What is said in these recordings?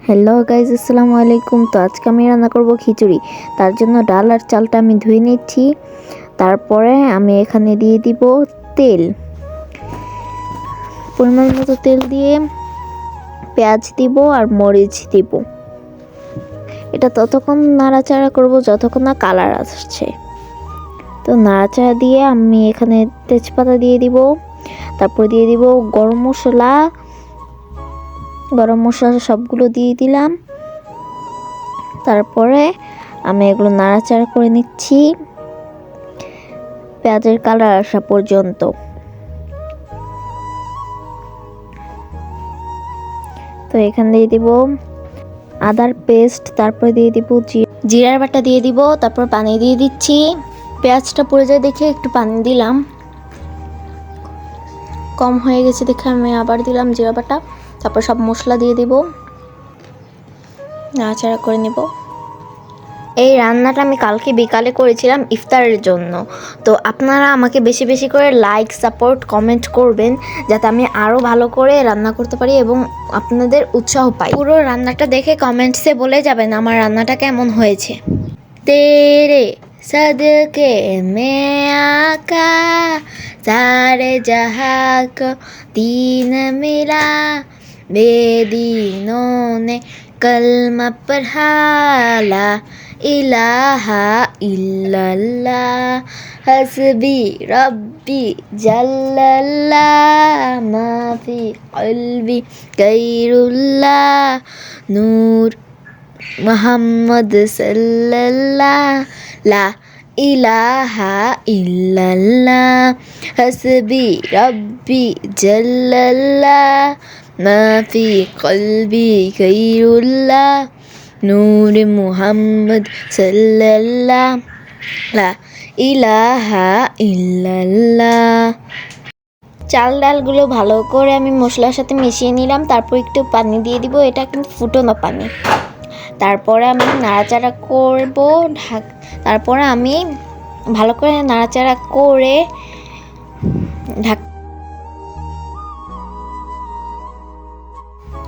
Hello guys, আসসালামু আলাইকুম। তো আজকে আমি রান্না করব খিচুড়ি। তার জন্য ডাল আর চালটা আমি ধুয়ে নিচ্ছি। তারপরে আমি এখানে দিয়ে দিব তেল, পরিমাণ মতো তেল দিয়ে পেঁয়াজ দিব আর মরিচ দিব। এটা ততক্ষণ নাড়াচাড়া করব যতক্ষণ না কালার আসছে। তো নাড়াচাড়া দিয়ে আমি এখানে তেজপাতা দিয়ে দিব, তারপর দিয়ে দিব গরম মশলা সবগুলো দিয়ে দিলাম। তারপরে আমি এগুলো নাড়াচাড়া করে নিচ্ছি পেঁয়াজের কালার আসা পর্যন্ত। তো এখানে দিয়ে দিব আদার পেস্ট, তারপরে দিয়ে দিব জিরার বাটা দিয়ে দিব, তারপর পানি দিয়ে দিচ্ছি। পেঁয়াজটা পড়ে যায় দেখে একটু পানি দিলাম, কম হয়ে গেছে দেখে আমি আবার দিলাম জিরা বাটা। তারপর সব মশলা দিয়ে দিব, নাড়াচাড়া করে নেব। এই রান্নাটা আমি কালকে বিকালে করেছিলাম ইফতারের জন্য। তো আপনারা আমাকে বেশি বেশি করে লাইক, সাপোর্ট, কমেন্ট করবেন যাতে আমি আরও ভালো করে রান্না করতে পারি এবং আপনাদের উৎসাহ পাই। পুরো রান্নাটা দেখে কমেন্টসে বলে যাবেন আমার রান্নাটা কেমন হয়েছে। তেরে সদকে মে আকা সারে জাহাঁ কো দীন মিলা, বেদীনোं ने कलमा पढ़ा ला इलाहा इल्लल्लाह हस्बी रब्बी जल्लल्लाह माफी कल्बी गैरुल्लाह नूर मोहम्मद सल्लल्लाह ला इलाहा इल्लल्लाह हस्बी रब्बी जल्लल्लाह माफी कल्बी गैरुल्लाह नूर मुहम्मद सल्लल्लाह ला इलाहा इल्लल्लाह। চাল ডালগুলো ভালো করে আমি মশলার সাথে মিশিয়ে নিলাম। তারপর একটু পানি দিয়ে দিব, এটা কিন্তু ফুটানো পানি। তারপরে আমি নাড়াচাড়া করব, তারপরে আমি ভালো করে নাড়াচাড়া করে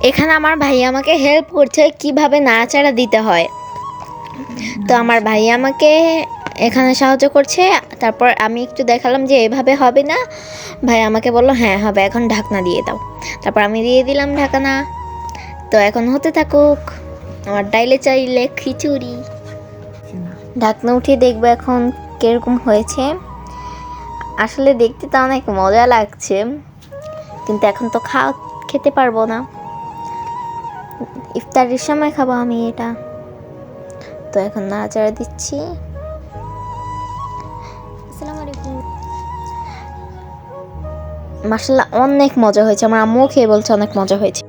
এখানে আমার ভাই আমাকে হেল্প করছে কিভাবে নাড়াচাড়া দিতে হয়। তো আমার ভাই আমাকে এখানে সাহায্য করছে। তারপর আমি একটু দেখালাম যে এভাবে হবে না। ভাই আমাকে বললো হ্যাঁ হবে, এখন ঢাকনা দিয়ে দাও। তারপর আমি দিয়ে দিলাম ঢাকনা। তো এখন হতে থাকুক আমার ডাইলে চাইলে খিচুড়ি। ঢাকনা উঠিয়ে দেখবো এখন কিরকম হয়েছে। আসলে দেখতে তো অনেক মজা লাগছে, কিন্তু এখন তো খেতে পারবো না, ইফতারের সময় খাবো আমি এটা। তো এখন নাড়াচাড়া দিচ্ছি। আসসালামু আলাইকুম। মাশাআল্লাহ অনেক মজা হয়েছে, আমার আম্মু খেয়ে বলছে অনেক মজা হয়েছে।